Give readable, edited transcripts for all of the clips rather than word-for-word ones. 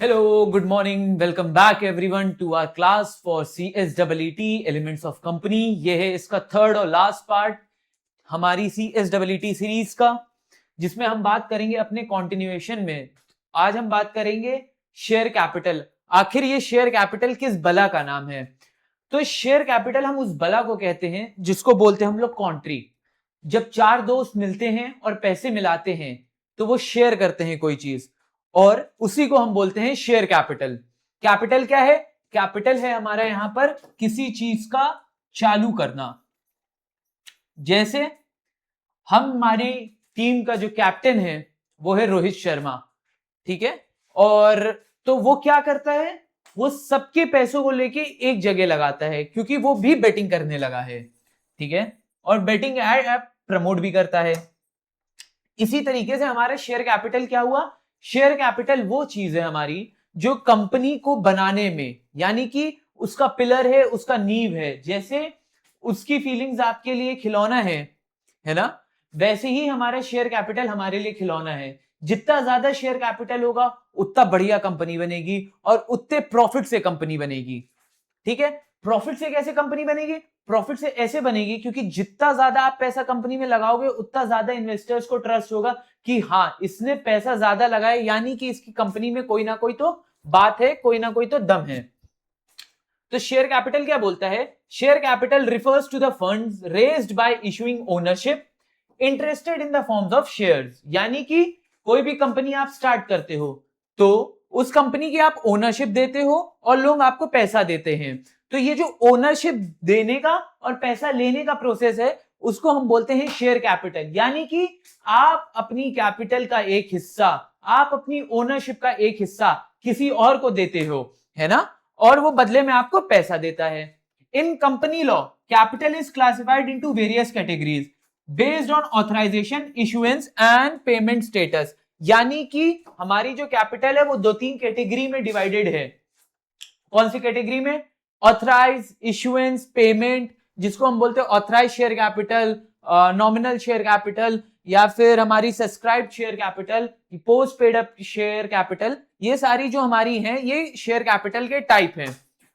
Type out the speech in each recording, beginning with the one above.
Hello, good morning. Welcome back everyone to our class for CSEET Elements of Company. ये है इसका third और last part हमारी CSEET series का, जिसमें हम बात करेंगे अपने कॉन्टिन्यूएशन में। आज हम बात करेंगे शेयर कैपिटल। आखिर ये शेयर कैपिटल किस बला का नाम है? तो शेयर कैपिटल हम उस बला को कहते हैं जिसको बोलते हैं हम लोग कॉन्ट्री। जब चार दोस्त मिलते हैं और पैसे मिलाते हैं तो वो शेयर करते हैं कोई चीज, और उसी को हम बोलते हैं शेयर कैपिटल। कैपिटल क्या है? कैपिटल है हमारा यहां पर किसी चीज का चालू करना। जैसे हमारी टीम का जो कैप्टन है वो है रोहित शर्मा, ठीक है। और तो वो क्या करता है, वो सबके पैसों को लेके एक जगह लगाता है, क्योंकि वो भी बेटिंग करने लगा है, ठीक है। और बेटिंग ऐप प्रमोट भी करता है। इसी तरीके से हमारा शेयर कैपिटल क्या हुआ? शेयर कैपिटल वो चीज है हमारी जो कंपनी को बनाने में, यानी कि उसका पिलर है, उसका नींव है। जैसे उसकी फीलिंग्स आपके लिए खिलौना है ना, वैसे ही हमारा शेयर कैपिटल हमारे लिए खिलौना है। जितना ज्यादा शेयर कैपिटल होगा उतना बढ़िया कंपनी बनेगी और उतने प्रॉफिट से कंपनी बनेगी, ठीक है। प्रॉफिट से कैसे कंपनी बनेगी? प्रॉफिट से ऐसे बनेगी क्योंकि जितना ज्यादा आप पैसा कंपनी में लगाओगे उतना ज्यादा इन्वेस्टर्स को ट्रस्ट होगा कि हाँ, इसने पैसा ज्यादा लगाया, यानी कि इसकी कंपनी में कोई ना कोई तो बात है, कोई ना कोई तो दम है। तो शेयर कैपिटल क्या बोलता है? Share capital refers to the funds raised by issuing ownership interested in the forms of shares. यानी कि कोई भी कंपनी आप स्टार्ट करते हो तो उस कंपनी की आप ओनरशिप देते हो और लोग आपको पैसा देते हैं। तो ये जो ओनरशिप देने का और पैसा लेने का प्रोसेस है उसको हम बोलते हैं शेयर कैपिटल। यानी कि आप अपनी कैपिटल का एक हिस्सा, आप अपनी ओनरशिप का एक हिस्सा किसी और को देते हो, है ना, और वो बदले में आपको पैसा देता है। In company law capital is classified into various categories based on authorization, issuance and payment status. यानी कि हमारी जो कैपिटल है वो दो तीन कैटेगरी में डिवाइडेड है। कौन सी कैटेगरी में? Authorise, issuance, payment. जिसको हम बोलते हैं authorise share capital, nominal share capital, या फिर हमारी subscribed share capital, post paid up share capital. ये सारी जो हमारी हैं ये शेयर कैपिटल के टाइप हैं।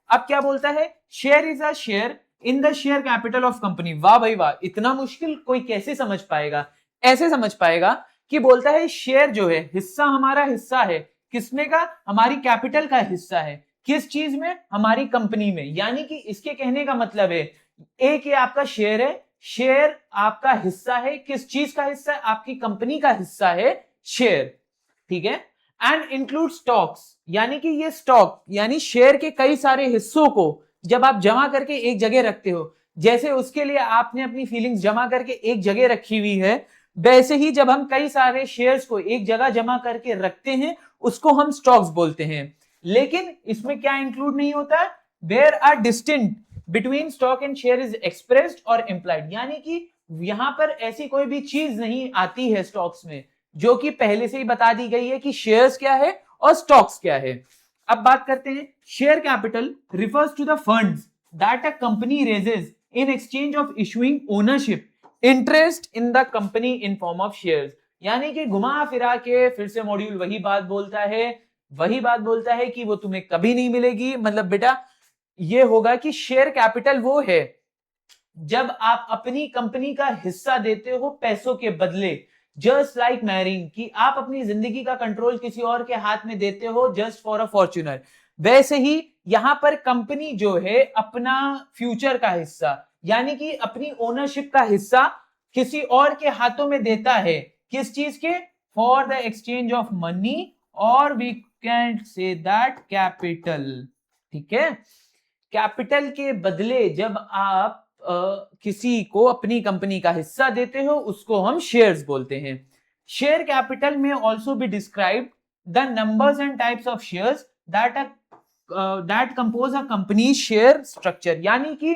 अब क्या बोलता है? Share is a share in the share capital of company. वाह भाई वाह, इतना मुश्किल कोई कैसे समझ पाएगा? ऐसे समझ पाएगा कि बोलता है शेयर जो है, हिस्सा हमारा हिस्सा है। किसमें का? हमारी कैपिटल का हिस्सा है। किस चीज में? हमारी कंपनी में। यानी कि इसके कहने का मतलब है, एक ये आपका शेयर है, शेयर आपका हिस्सा है। किस चीज का हिस्सा है? आपकी कंपनी का हिस्सा है शेयर, ठीक है। एंड इंक्लूड स्टॉक्स, यानी कि ये स्टॉक यानी शेयर के कई सारे हिस्सों को जब आप जमा करके एक जगह रखते हो, जैसे उसके लिए आपने अपनी फीलिंग्स जमा करके एक जगह रखी हुई है, वैसे ही जब हम कई सारे शेयर्स को एक जगह जमा करके रखते हैं उसको हम स्टॉक्स बोलते हैं। लेकिन इसमें क्या इंक्लूड नहीं होता? There are distinct between stock and share is expressed और इंप्लाइड। यानी कि यहां पर ऐसी कोई भी चीज नहीं आती है स्टॉक्स में जो कि पहले से ही बता दी गई है कि शेयर्स क्या है और स्टॉक्स क्या है। अब बात करते हैं, share capital refers to the funds that a company raises in exchange of issuing ownership interest in the company in form of shares. यानी कि घुमा फिरा के फिर से मॉड्यूल वही बात बोलता है कि वो तुम्हें कभी नहीं मिलेगी। मतलब बेटा ये होगा कि शेयर कैपिटल वो है जब आप अपनी कंपनी का हिस्सा देते हो पैसों के बदले। जस्ट लाइक मैरिंग, कि आप अपनी जिंदगी का कंट्रोल किसी और के हाथ में देते हो जस्ट फॉर अ फॉर्च्यूनर। वैसे ही यहां पर कंपनी जो है अपना फ्यूचर का हिस्सा, यानी कि अपनी ओनरशिप का हिस्सा किसी और के हाथों में देता है। किस चीज के? For the exchange of money, और we can say that capital, ठीक है। कैपिटल के बदले जब आप किसी को अपनी कंपनी का हिस्सा देते हो उसको हम शेयर्स बोलते हैं। शेयर कैपिटल में also be describe the numbers and types of shares that compose a company share structure. यानी कि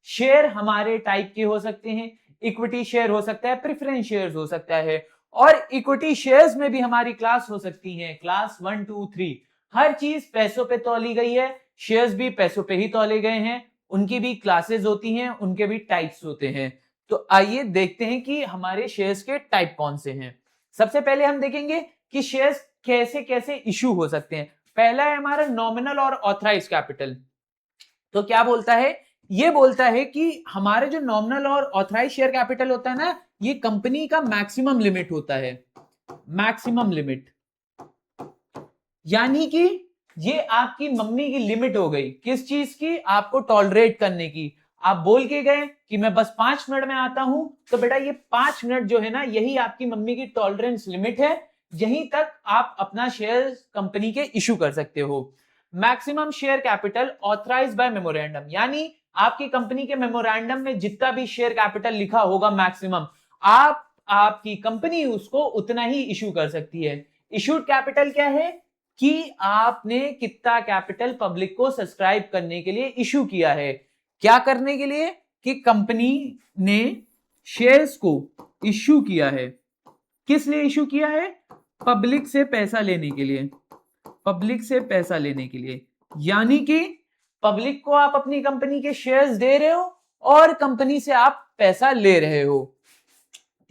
शेयर हमारे टाइप के हो सकते हैं। इक्विटी शेयर हो सकता है, प्रेफरेंस शेयर हो सकता है, और इक्विटी शेयर्स में भी हमारी क्लास हो सकती है, क्लास 1 2 3। हर चीज पैसों पे तौली गई है, शेयर्स भी पैसों पे ही तौले गए हैं। उनकी भी क्लासेस होती हैं, उनके भी टाइप्स होते हैं। तो आइए देखते हैं कि हमारे शेयर्स के टाइप कौन से हैं। सबसे पहले हम देखेंगे कि शेयर्स कैसे कैसे इशू हो सकते हैं। पहला है हमारा नॉमिनल और ऑथराइज कैपिटल। तो क्या बोलता है, ये बोलता है कि हमारे जो नॉमिनल और ऑथराइज शेयर कैपिटल होता है ना, ये कंपनी का मैक्सिमम लिमिट होता है, मैक्सिमम लिमिट। यानी कि ये आपकी मम्मी की लिमिट हो गई, किस चीज की, आपको टॉलरेट करने की। आप बोल के गए कि मैं बस 5 मिनट में आता हूं, तो बेटा ये 5 मिनट जो है ना, यही आपकी मम्मी की टॉलरेंस लिमिट है, यहीं तक आप अपना शेयर कंपनी के इशू कर सकते हो। Maximum share capital authorise by memorandum, यानी आपकी कंपनी के मेमोरेंडम में जितना भी शेयर कैपिटल लिखा होगा मैक्सिमम, आपकी कंपनी उसको उतना ही इशू कर सकती है। इशूड कैपिटल क्या है कि आपने कितना कैपिटल पब्लिक को सब्सक्राइब करने के लिए इशू किया है। क्या करने के लिए, कि कंपनी ने शेयर्स को इशू किया है, किस लिए इशू किया है, पब्लिक से पैसा लेने के लिए, पब्लिक से पैसा लेने के लिए। यानी कि पब्लिक को आप अपनी कंपनी के शेयर्स दे रहे हो और कंपनी से आप पैसा ले रहे हो,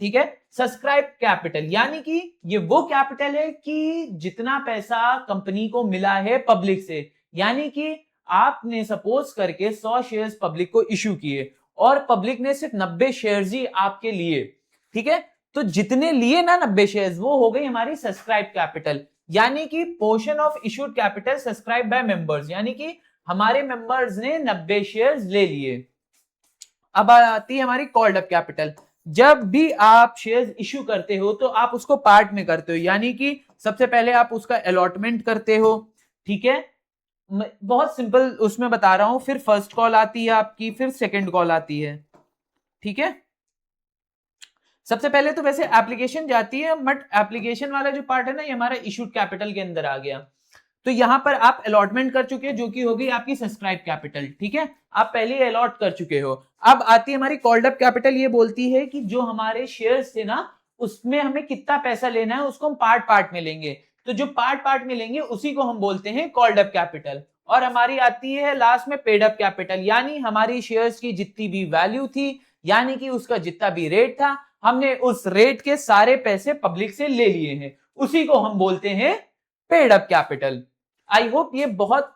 ठीक है। सब्सक्राइब कैपिटल यानी कि ये वो कैपिटल है कि जितना पैसा कंपनी को मिला है पब्लिक से, यानी कि आपने सपोज करके 100 शेयर्स पब्लिक को इशू किए और पब्लिक ने सिर्फ 90 शेयर्स ही आपके लिए, ठीक है। तो जितने लिए ना 90 शेयर्स, वो हो गई हमारी सब्सक्राइब कैपिटल, यानी कि portion of issued capital subscribe by members, यानी कि हमारे मेंबर्स ने 90 शेयर्स ले लिए। अब आती है हमारी कॉल्ड अप कैपिटल। जब भी आप शेयर्स इशू करते हो तो आप उसको पार्ट में करते हो, यानी कि सबसे पहले आप उसका अलॉटमेंट करते हो, ठीक है। बहुत सिंपल उसमें बता रहा हूं, फिर फर्स्ट कॉल आती है आपकी, फिर सेकंड कॉल आती है, ठीक है। सबसे पहले तो वैसे एप्लीकेशन जाती है, बट एप्लीकेशन वाला जो पार्ट है ना, ये हमारा इशूड कैपिटल के अंदर आ गया। तो यहां पर आप अलॉटमेंट कर चुके हैं, जो कि होगी आपकी सब्सक्राइब कैपिटल, ठीक है। आप पहले अलॉट कर चुके हो। अब आती है हमारी कॉल्ड अप कैपिटल, ये बोलती है कि जो हमारे शेयर्स थे ना, उसमें हमें कितना पैसा लेना है, उसको हम पार्ट पार्ट में लेंगे। तो जो पार्ट पार्ट में लेंगे उसी को हम बोलते हैं कॉल्ड अप कैपिटल। और हमारी आती है लास्ट में पेड अप कैपिटल, यानी हमारी शेयर्स की जितनी भी वैल्यू थी, यानी कि उसका जितना भी रेट था, हमने उस रेट के सारे पैसे पब्लिक से ले लिए हैं, उसी को हम बोलते हैं paid up capital. I hope ये बहुत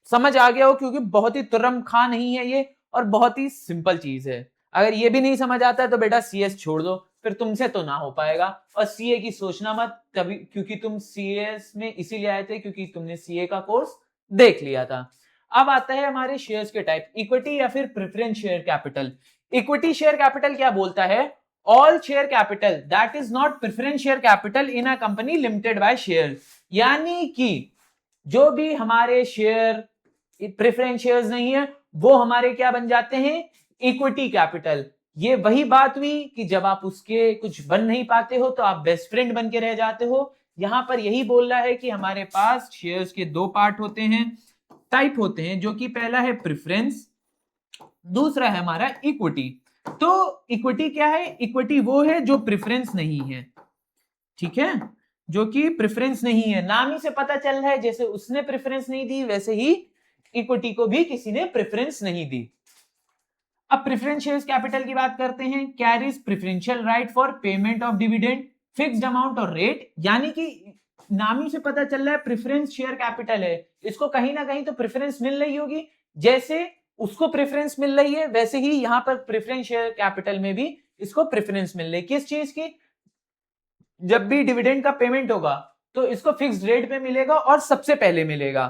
समझ आ गया हो, क्योंकि बहुत ही तुर्रम खा नहीं है ये, और बहुत ही सिंपल चीज है। अगर ये भी नहीं समझ आता है तो बेटा सीएस छोड़ दो, फिर तुमसे तो ना हो पाएगा। और सीए की सोचना मत, तभी, क्योंकि तुम सीएस में इसीलिए आए थे क्योंकि तुमने सीए का कोर्स देख लिया था। अब आता है हमारे शेयर्स के टाइप, इक्विटी या फिर preference share capital. Equity share capital क्या बोलता है, all share capital that is not preference share capital in a company limited by share, यानी कि जो भी हमारे शेयर प्रेफरेंस शेयर्स नहीं है, वो हमारे क्या बन जाते हैं, इक्विटी कैपिटल। ये वही बात हुई कि जब आप उसके कुछ बन नहीं पाते हो तो आप बेस्ट फ्रेंड बन के रह जाते हो। यहां पर यही बोल रहा है कि हमारे पास शेयर्स के दो पार्ट होते हैं, टाइप होते हैं, जो कि पहला है प्रेफरेंस, दूसरा है हमारा इक्विटी। तो इक्विटी क्या है, इक्विटी वो है जो प्रेफरेंस नहीं है, ठीक है, जो कि प्रेफरेंस नहीं है। नाम ही से पता चल रहा है, जैसे उसने प्रेफरेंस नहीं दी, वैसे ही इक्विटी को भी किसी ने प्रेफरेंस नहीं दी। अब प्रेफरेंस शेयर्स कैपिटल की बात करते हैं। Carries preferential right for payment of dividend, fixed amount और रेट, यानी कि नाम ही से पता चल रहा है प्रेफरेंस शेयर कैपिटल है, इसको कहीं ना कहीं तो प्रेफरेंस मिल रही होगी। जैसे उसको प्रेफरेंस मिल रही है, वैसे ही यहां पर प्रेफरेंस शेयर कैपिटल में भी इसको प्रेफरेंस मिल रही है। किस चीज की, जब भी डिविडेंड का पेमेंट होगा तो इसको फिक्स्ड रेट पे मिलेगा और सबसे पहले मिलेगा,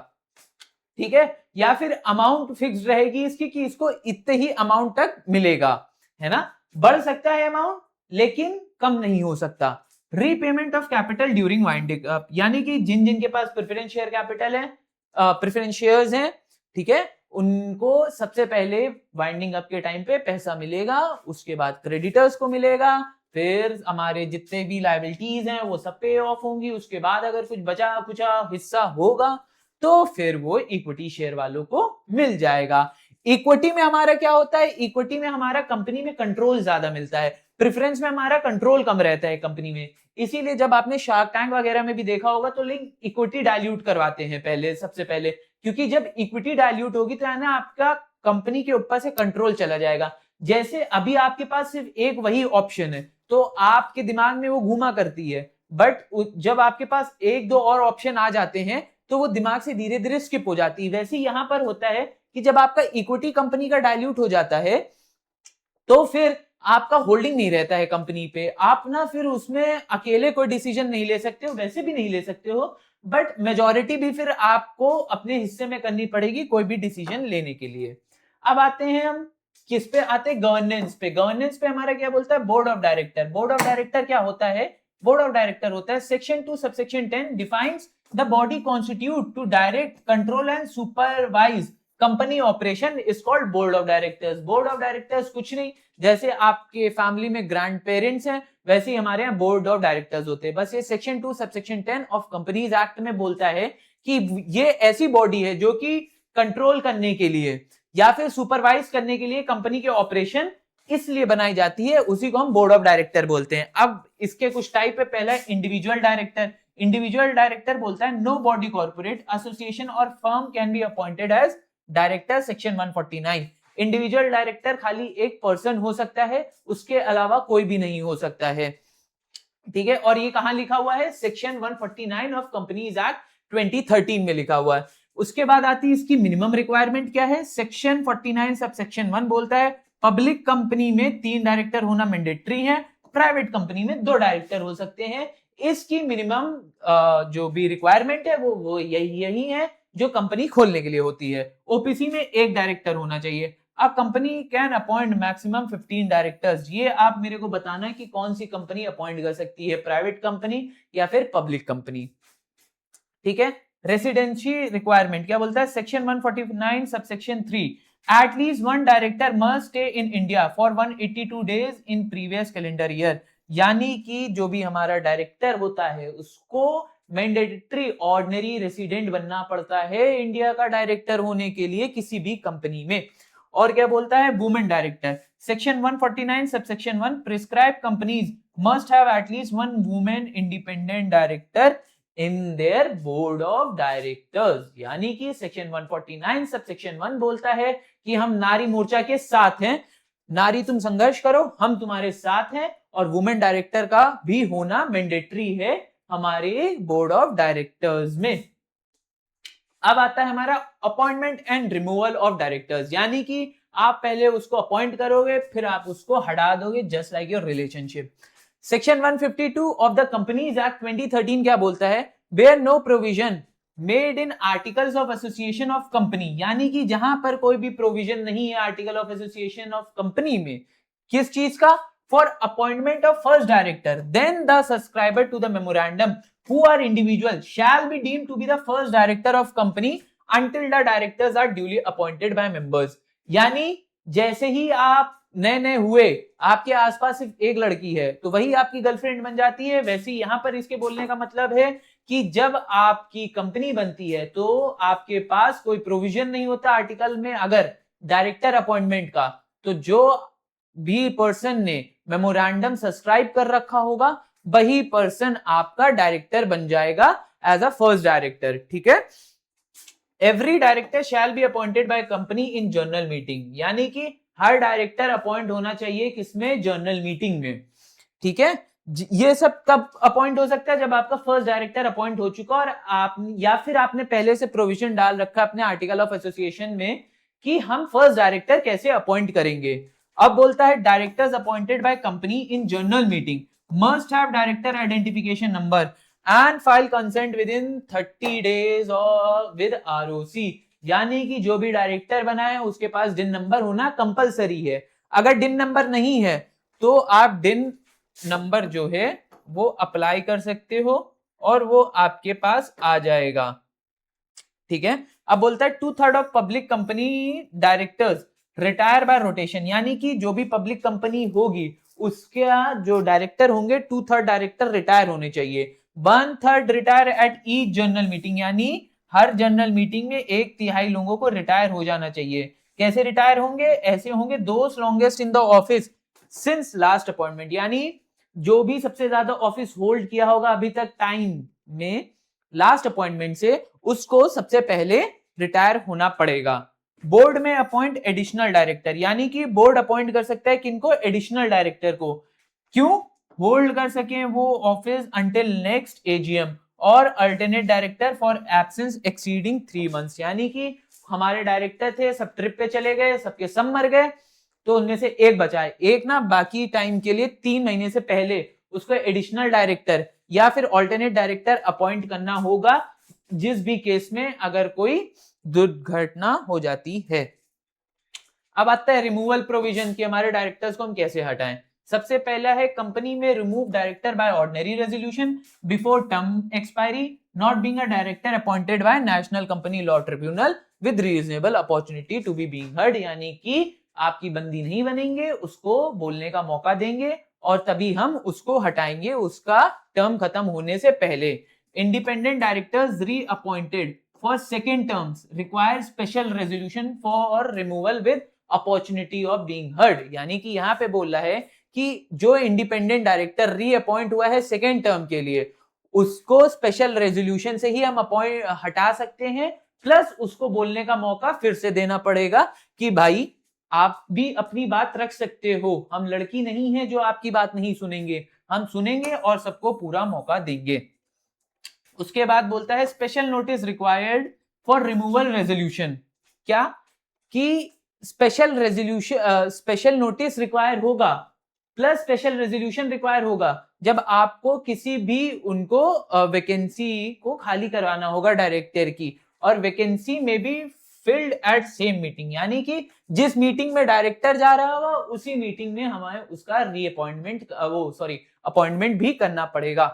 ठीक है। या फिर अमाउंट फिक्स्ड रहेगी इसकी कि इसको इतने ही अमाउंट तक मिलेगा, है ना। बढ़ सकता है अमाउंट, लेकिन कम नहीं हो सकता। Repayment of capital during winding up, यानी कि जिन जिन के पास प्रेफरेंस शेयर कैपिटल है, प्रेफरेंस शेयर्स हैं, ठीक है, उनको सबसे पहले वाइंडिंग अप के टाइम पे पैसा मिलेगा, उसके बाद क्रेडिटर्स को मिलेगा, फिर हमारे जितने भी लायबिलिटीज हैं वो सब पे ऑफ होंगी, उसके बाद अगर कुछ बचा कुचा हिस्सा होगा तो फिर वो इक्विटी शेयर वालों को मिल जाएगा। इक्विटी में हमारा क्या होता है, इक्विटी में हमारा कंपनी में कंट्रोल ज्यादा मिलता है, प्रेफरेंस में हमारा कंट्रोल कम रहता है कंपनी में। इसीलिए जब आपने शार्क टैंक वगैरह में भी देखा होगा तो लोग इक्विटी डाइल्यूट करवाते हैं पहले, सबसे पहले, क्योंकि जब इक्विटी डाइल्यूट होगी तो है ना, आपका कंपनी के ऊपर से कंट्रोल चला जाएगा। जैसे अभी आपके पास सिर्फ एक वही ऑप्शन है तो आपके दिमाग में वो घूमा करती है, बट जब आपके पास एक दो और ऑप्शन आ जाते हैं तो वो दिमाग से धीरे धीरे स्किप हो जाती है। वैसे ही यहां पर होता है कि जब आपका इक्विटी कंपनी का डाइल्यूट हो जाता है तो फिर आपका होल्डिंग नहीं रहता है कंपनी पे, आप ना फिर उसमें अकेले कोई डिसीजन नहीं ले सकते हो, वैसे भी नहीं ले सकते हो, बट मेजॉरिटी भी फिर आपको अपने हिस्से में करनी पड़ेगी कोई भी डिसीजन लेने के लिए। अब आते हैं हम किस पे आते हैं, गवर्नेंस पे। गवर्नेंस पे हमारा क्या बोलता है, board of director. Board of director क्या होता है, बोर्ड ऑफ डायरेक्टर होता है section 2 subsection 10 defines the body constitute to direct control and supervise company operation is called board of directors. Board of directors कुछ नहीं, जैसे आपके फैमिली में ग्रैंड पेरेंट्स हैं वैसे ही हमारे यहाँ बोर्ड ऑफ डायरेक्टर्स होते हैं। बस ये section 2 subsection 10 of companies act में बोलता है कि ये ऐसी बॉडी है जो कि कंट्रोल करने के लिए या फिर सुपरवाइज करने के लिए कंपनी के ऑपरेशन इसलिए बनाई जाती है, उसी को हम बोर्ड ऑफ डायरेक्टर बोलते हैं। अब इसके कुछ टाइप है, पहला इंडिविजुअल डायरेक्टर। इंडिविजुअल डायरेक्टर बोलता है नो बॉडी कॉर्पोरेट एसोसिएशन और firm can be appointed as director, section 149। Individual director खाली एक पर्सन हो सकता है, उसके अलावा कोई भी नहीं हो सकता है, ठीक है। और ये कहां लिखा हुआ है, सेक्शन 149 ऑफ कंपनीज एक्ट 2013 में लिखा हुआ है। उसके बाद आती है इसकी मिनिमम रिक्वायरमेंट क्या है, सेक्शन 49 सब सेक्शन 1 बोलता है पब्लिक कंपनी में 3 डायरेक्टर होना मैंडेटरी है, प्राइवेट कंपनी में 2 डायरेक्टर हो सकते हैं। इसकी मिनिमम जो भी रिक्वायरमेंट है वो यही है जो कंपनी खोलने के लिए होती है। ओपीसी में 1 डायरेक्टर होना चाहिए। अब company can appoint maximum 15 directors. ये आप मेरे को बताना है कि कौन सी कंपनी अपॉइंट कर सकती है, प्राइवेट कंपनी या फिर पब्लिक कंपनी, ठीक है। रेसिडेंसी रिक्वायरमेंट क्या बोलता है, section 149 subsection 3 at least 1 director must stay in India for 182 days in previous calendar year. यानी कि जो भी हमारा डायरेक्टर होता है उसको मैंडेटरी ऑर्डिनरी रेसिडेंट बनना पड़ता है इंडिया का डायरेक्टर होने के लिए किसी भी कंपनी में। और क्या बोलता है, women director, section 149 subsection 1 prescribe companies must have at least 1 women independent director in their board of directors. यानी कि सेक्शन 149 सबसेक्शन 1 बोलता है कि हम नारी मोर्चा के साथ हैं, नारी तुम संघर्ष करो, हम तुम्हारे साथ हैं, और वुमेन डायरेक्टर का भी होना मैंडेटरी है हमारे बोर्ड ऑफ डायरेक्टर्स में। अब आता है हमारा appointment and removal of directors, यानी कि आप पहले उसको अपॉइंट करोगे फिर आप उसको हटा दोगे, just like your relationship. Section 152 of the companies act 2013 क्या बोलता है, where no provision made in articles of association of company. यानी कि जहां पर कोई भी प्रोविजन नहीं है article of association of company में, किस चीज का, for appointment of first director, then the subscriber to the memorandum who are individual shall be deemed to be the first director of company until the directors are duly appointed by members। यानी जैसे ही आप नए हुए, आपके आसपास सिर्फ एक लड़की है तो वही आपकी गर्लफ्रेंड बन जाती है। वैसे ही यहां पर इसके बोलने का मतलब है कि जब आपकी कंपनी बनती है तो आपके पास कोई प्रोविजन नहीं होता आर्टिकल में अगर डायरेक्टर अपॉइंटमेंट का, तो जो भी पर्सन ने मेमोरेंडम सब्सक्राइब कर रखा होगा वही पर्सन आपका डायरेक्टर बन जाएगा एज अ फर्स्ट डायरेक्टर, ठीक है। Every director shall be appointed by company in general meeting. यानी कि हर डायरेक्टर अपॉइंट होना चाहिए किसमें, जनरल मीटिंग में, ठीक है। ये सब कब अपॉइंट हो सकता है, जब आपका फर्स्ट डायरेक्टर अपॉइंट हो चुका और आप या फिर आपने पहले से प्रोविजन डाल रखा अपने आर्टिकल ऑफ एसोसिएशन में कि हम फर्स्ट डायरेक्टर कैसे अपॉइंट करेंगे। अब बोलता है directors appointed by company in general meeting must have director identification number and file consent within 30 days or with ROC। यानी कि जो भी डायरेक्टर बना है उसके पास डिन नंबर होना कंपलसरी है। अगर डिन नंबर नहीं है तो आप डिन नंबर जो है वो अप्लाई कर सकते हो और वो आपके पास आ जाएगा, ठीक है। अब बोलता है 2/3 of public company directors retire bye rotation. यानी कि जो भी पब्लिक कंपनी होगी उसका जो डायरेक्टर होंगे 2/3 डायरेक्टर रिटायर होने चाहिए, 1/3 retire at each general meeting. यानी हर जनरल मीटिंग में 1/3 लोगों को रिटायर हो जाना चाहिए। कैसे रिटायर होंगे, ऐसे होंगे दोस्त longest in the office since last appointment. यानी जो भी सबसे ज्यादा ऑफिस होल्ड किया होगा अभी तक टाइम में लास्ट अपॉइंटमेंट से, उसको सबसे पहले रिटायर होना पड़ेगा। बोर्ड में अपॉइंट एडिशनल डायरेक्टर। यानी कि बोर्ड अपॉइंट कर सकता है किनको, एडिशनल डायरेक्टर को, क्यों, होल्ड कर सके वो ऑफिस अंटिल नेक्स्ट एजीएम। और alternate director for absence exceeding 3 months। यानी कि हमारे डायरेक्टर थे, सब ट्रिप पे चले गए, सबके सब मर गए, तो उनमें से एक बचा है, एक ना बाकी टाइम के लिए 3 महीने से पहले उसको एडिशनल डायरेक्टर या फिर ऑल्टरनेट डायरेक्टर अपॉइंट करना होगा, जिस भी केस में अगर कोई दुर्घटना हो जाती है। अब आता है रिमूवल प्रोविजन की, हमारे डायरेक्टर्स को हम कैसे हटाएं। सबसे पहला है कंपनी में remove director by ordinary resolution before term expiry, not being a director appointed by national company law tribunal with reasonable opportunity to be being heard. यानी कि आपकी बंदी नहीं बनेंगे, उसको बोलने का मौका देंगे और तभी हम उसको हटाएंगे उसका टर्म खत्म होने से पहले। Independent directors reappointed for second terms require special resolution for removal with opportunity of being heard. यानी कि यहाँ पे बोल रहा है कि जो इंडिपेंडेंट डायरेक्टर रीअपॉइंट हुआ है सेकेंड टर्म के लिए, उसको स्पेशल रेजोल्यूशन से ही हम अपॉइंट हटा सकते हैं, प्लस उसको बोलने का मौका फिर से देना पड़ेगा कि भाई आप भी अपनी बात रख सकते हो, हम लड़की नहीं है जो आपकी बात नहीं सुनेंगे, हम सुनेंगे और सबको पूरा मौका देंगे। उसके बाद बोलता है special notice required for removal resolution. क्या कि special resolution special notice require होगा प्लस स्पेशल रेजोल्यूशन रिक्वायर होगा जब आपको किसी भी उनको वैकेंसी को खाली करवाना होगा डायरेक्टर की, और वैकेंसी में be filled at same meeting. यानी कि जिस मीटिंग में डायरेक्टर जा रहा होगा उसी मीटिंग में हमें उसका रीअपॉइंटमेंट अपॉइंटमेंट भी करना पड़ेगा।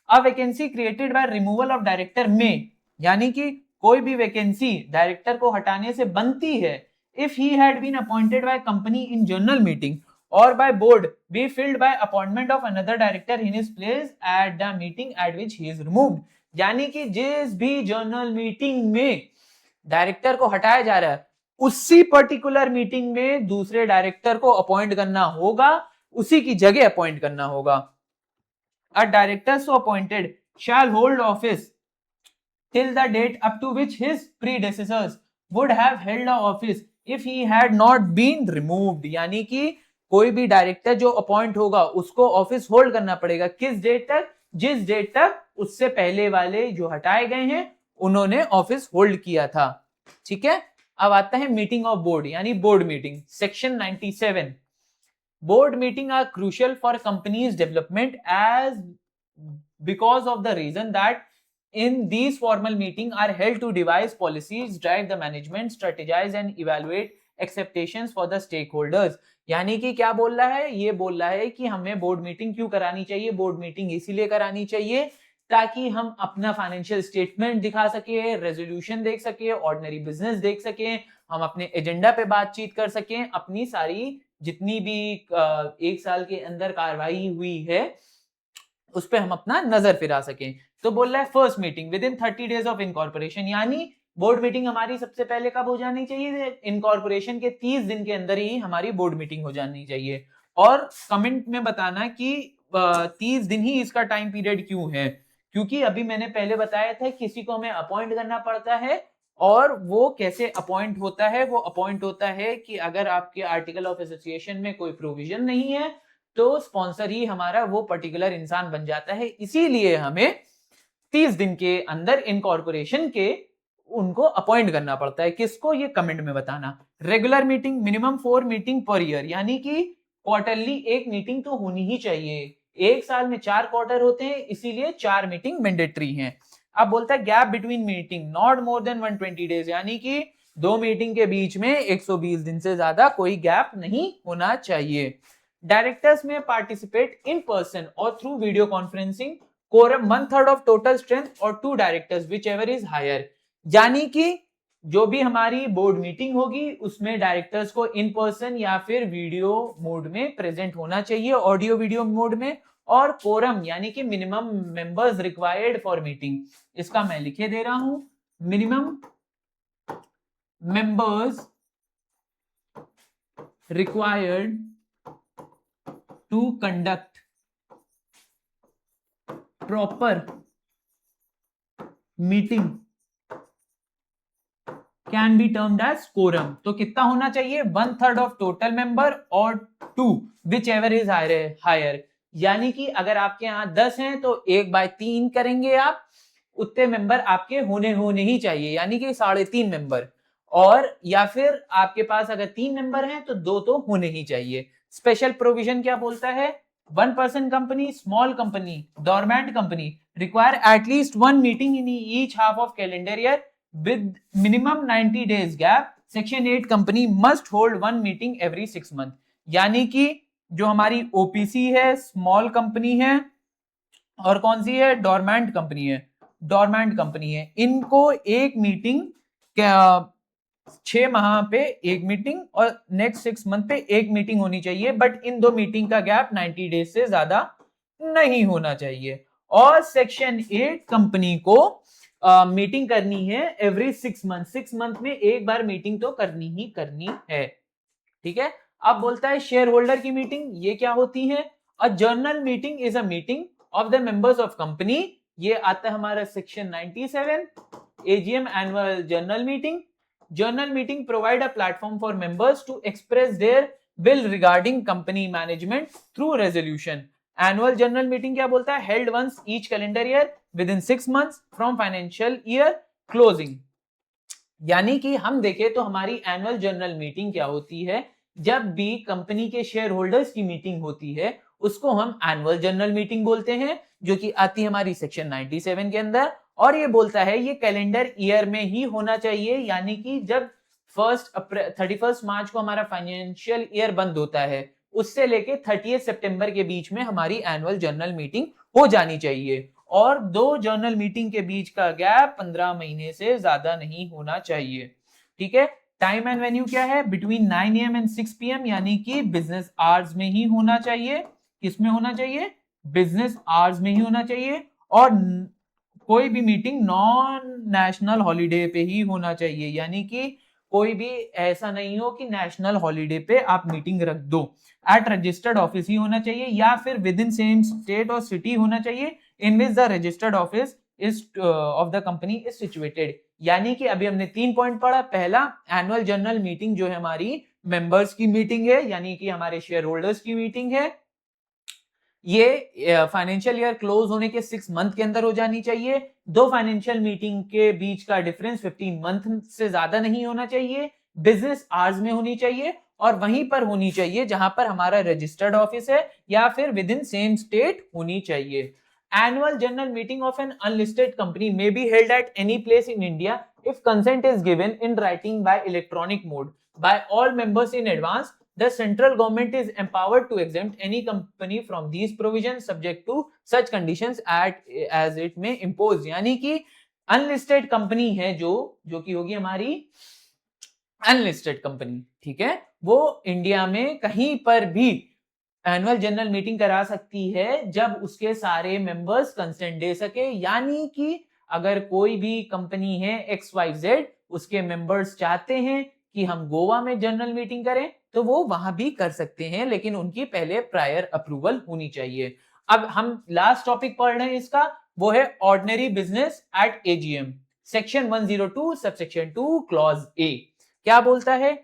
अ vacancy created by removal of director में, यानी कि कोई भी वैकेंसी डायरेक्टर को हटाने से बनती है if he had been appointed by company in general meeting or by board be filled by appointment of another director in his place at the meeting at which he is removed। यानी कि जिस भी journal meeting में director को हटाया जा रहा है उसी पर्टिकुलर मीटिंग में दूसरे डायरेक्टर को अपॉइंट करना होगा, उसी की जगह अपॉइंट करना होगा। A director so appointed shall hold office till the date up to which his predecessors would have held the office if he had not been removed। यानी कि कोई भी डायरेक्टर जो अपॉइंट होगा उसको ऑफिस होल्ड करना पड़ेगा, किस डेट तक, जिस डेट तक उससे पहले वाले जो हटाए गए हैं उन्होंने ऑफिस होल्ड किया था। ठीक है, अब आता है मीटिंग ऑफ बोर्ड यानी board meeting. Section 97, board meeting are crucial for companies development as because of the reason that in these formal meeting are held to devise policies, drive the management, strategize and evaluate expectations for the stakeholders। यानी कि क्या बोल रहा है, ये बोल रहा है कि हमें बोर्ड मीटिंग क्यों करानी चाहिए। बोर्ड मीटिंग इसीलिए करानी चाहिए ताकि हम अपना फाइनेंशियल स्टेटमेंट दिखा सके, रेजोल्यूशन देख सके, ऑर्डिनरी बिजनेस देख सके, हम अपने एजेंडा पे बातचीत कर सकें, अपनी सारी जितनी भी एक साल के अंदर कार्रवाई हुई है उस पे हम अपना नजर फिरा सकें। तो बोल रहा है first meeting with in 30 days of incorporation. यानी बोर्ड मीटिंग हमारी सबसे पहले कब हो जानी चाहिए, इनकॉर्पोरेशन के 30 दिन के अंदर ही हमारी बोर्ड मीटिंग हो जानी चाहिए। और कमेंट में बताना कि 30 दिन ही इसका टाइम पीरियड क्यों है, क्योंकि अभी मैंने पहले बताया था किसी को हमें अपॉइंट करना पड़ता है, और वो कैसे अपॉइंट होता है, वो अपॉइंट होता है कि अगर आपके आर्टिकल ऑफ एसोसिएशन में कोई प्रोविजन नहीं है तो स्पॉन्सर ही हमारा वो पर्टिकुलर इंसान बन जाता है। इसीलिए हमें 30 दिन के अंदर इनकॉर्पोरेशन के उनको अपॉइंट करना पड़ता है। किसको, ये कमेंट में बताना। Regular meeting minimum 4 meeting per year, यानी कि क्वार्टरली एक मीटिंग तो होनी ही चाहिए। एक साल में 4 क्वार्टर होते हैं, इसीलिए 4 मीटिंग मैंडेटरी हैं। अब बोलता है gap between meeting not more than 120 days, यानी कि 2 मीटिंग के बीच में 120 दिन से ज्यादा कोई गैप नहीं होना चाहिए। डायरेक्टर्स में पार्टिसिपेट इन पर्सन और through video conferencing, quorum 1/3 of total strength और 2 directors whichever is higher. यानी कि जो भी हमारी बोर्ड मीटिंग होगी उसमें डायरेक्टर्स को इन पर्सन या फिर वीडियो मोड में प्रेजेंट होना चाहिए, ऑडियो वीडियो मोड में। और कोरम यानी कि minimum members required for meeting, इसका मैं लिखे दे रहा हूं, minimum members required to conduct proper meeting can be termed as quorum. तो कितना होना चाहिए, 1/3 ऑफ टोटल मेंबर और 2 विच एवर इज हायर। यानी कि अगर आपके यहाँ 10 हैं तो 1/3 करेंगे आप, उतने मेंबर आपके होने ही चाहिए, यानी कि 3.5 मेंबर, और या फिर आपके पास अगर 3 मेंबर हैं तो 2 तो होने ही चाहिए। स्पेशल प्रोविजन क्या बोलता है? 1 person company, small company, dormant company require at least 1 meeting in each half of calendar year with minimum 90 days gap. Section 8 company must hold 1 meeting every 6 month. यानी कि जो हमारी ओपीसी है, स्मॉल कंपनी है, और कौन सी है? डोरमेंट कंपनी है, डोरमेंट कंपनी है, इनको एक मीटिंग 6 माह पे एक मीटिंग और नेक्स्ट 6 मंथ पे एक मीटिंग होनी चाहिए, बट इन 2 मीटिंग का गैप 90 डेज से ज्यादा नहीं होना चाहिए। और सेक्शन 8 कंपनी को मीटिंग करनी है एवरी 6 मंथ, 6 मंथ में एक बार मीटिंग तो करनी ही करनी है। ठीक है। अब बोलता है शेयर होल्डर की मीटिंग, ये क्या होती है? A general meeting is a meeting of the members of company. ये आता है हमारा section 97। AGM annual general meeting. Journal meeting provide a platform for members to express their will regarding company management through resolution. Annual general meeting क्या बोलता है? Held once each calendar year within 6 months from financial year closing. यानी कि हम देखें तो हमारी annual general meeting क्या होती है? जब भी कंपनी के शेयर होल्डर्स की मीटिंग होती है उसको हम एनुअल जनरल मीटिंग बोलते हैं, जो कि आती है हमारी सेक्शन 97 के अंदर। और ये बोलता है ये कैलेंडर ईयर में ही होना चाहिए, यानी कि जब 31 मार्च को हमारा फाइनेंशियल ईयर बंद होता है उससे लेके 30 सितंबर के बीच में हमारी एनुअल जनरल मीटिंग हो जानी चाहिए। और 2 जर्नल मीटिंग के बीच का गैप 15 महीने से ज्यादा नहीं होना चाहिए। ठीक है। टाइम एंड वेन्यू क्या है? बिटवीन 9 AM एंड 6 PM, यानी कि बिजनेस आवर्स में ही होना चाहिए। किसमें होना चाहिए? बिजनेस आवर्स में ही होना चाहिए। और कोई भी मीटिंग नॉन नेशनल हॉलीडे पे ही होना चाहिए, यानी कि कोई भी ऐसा नहीं हो कि नेशनल हॉलीडे पे आप मीटिंग रख दो। एट रजिस्टर्ड ऑफिस ही होना चाहिए, या फिर विद इन सेम स्टेट और सिटी होना चाहिए in which the registered office is of the company is situated। यानी कि अभी हमने 3 पॉइंट पढ़ा। पहला, एनुअल जनरल मीटिंग जो है हमारी मेंबर्स की मीटिंग है, यानी कि हमारे शेयर होल्डर्स की मीटिंग है, ये फाइनेंशियल ईयर क्लोज होने के 6 मंथ के अंदर हो जानी चाहिए। 2 फाइनेंशियल मीटिंग के बीच का डिफरेंस 15 मंथ से ज्यादा नहीं होना चाहिए। बिजनेस आवर्स में होनी चाहिए, और वहीं पर होनी चाहिए जहां पर हमारा रजिस्टर्ड ऑफिस है, या फिर विद इन सेम स्टेट होनी चाहिए। Annual general meeting of an unlisted company may be held at any place in India if consent is given in writing by electronic mode by all members in advance. The central government is empowered to exempt any company from these provisions subject to such conditions as it may impose। यानी कि unlisted company है जो कि होगी हमारी unlisted company, ठीक है, वो इंडिया में कहीं पर भी एनुअल जनरल मीटिंग करा सकती है जब उसके सारे मेंबर्स कंसेंट दे सके। यानी कि अगर कोई भी कंपनी है XYZ, उसके मेंबर्स चाहते हैं कि हम गोवा में जनरल मीटिंग करें तो वो वहां भी कर सकते हैं, लेकिन उनकी पहले प्रायर अप्रूवल होनी चाहिए। अब हम लास्ट टॉपिक पढ़ रहे हैं इसका, वो है ordinary business at AGM। Section 102 subsection 2 clause A क्या बोलता है?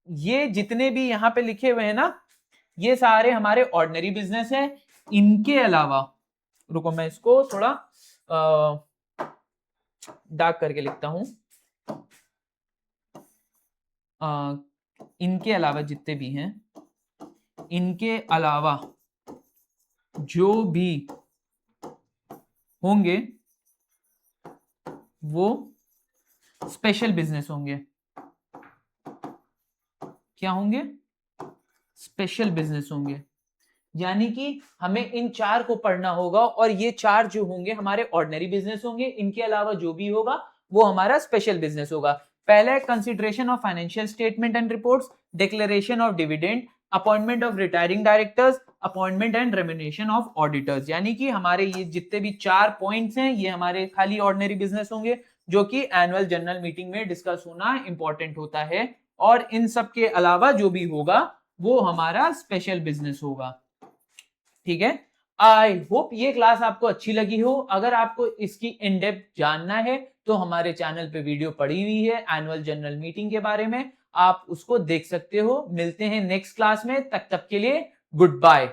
ये जितने भी यहां पे लिखे हुए हैं ना, ये सारे हमारे ऑर्डिनरी बिजनेस हैं। इनके अलावा, रुको मैं इसको थोड़ा डार्क करके लिखता हूं। इनके अलावा जितने भी हैं, इनके अलावा जो भी होंगे वो स्पेशल बिजनेस होंगे। क्या होंगे? स्पेशल बिजनेस होंगे। यानी कि हमें इन 4 को पढ़ना होगा, और ये 4 जो होंगे हमारे ऑर्डिनरी बिजनेस होंगे। इनके अलावा जो भी होगा वो हमारा स्पेशल बिजनेस होगा। पहले, consideration of financial statement and reports, declaration of dividend, appointment of retiring directors, appointment and remuneration of auditors. यानी कि हमारे ये जितने भी 4 पॉइंट्स हैं ये हमारे खाली ऑर्डिनरी बिजनेस होंगे, जो कि एनुअल जनरल मीटिंग में डिस्कस होना इंपॉर्टेंट होता है। और इन सब के अलावा जो भी होगा वो हमारा स्पेशल बिजनेस होगा। ठीक है। आई होप ये क्लास आपको अच्छी लगी हो। अगर आपको इसकी इन डेप्थ जानना है तो हमारे चैनल पे वीडियो पड़ी हुई है एनुअल जनरल मीटिंग के बारे में, आप उसको देख सकते हो। मिलते हैं नेक्स्ट क्लास में, तब तक के लिए गुड बाय।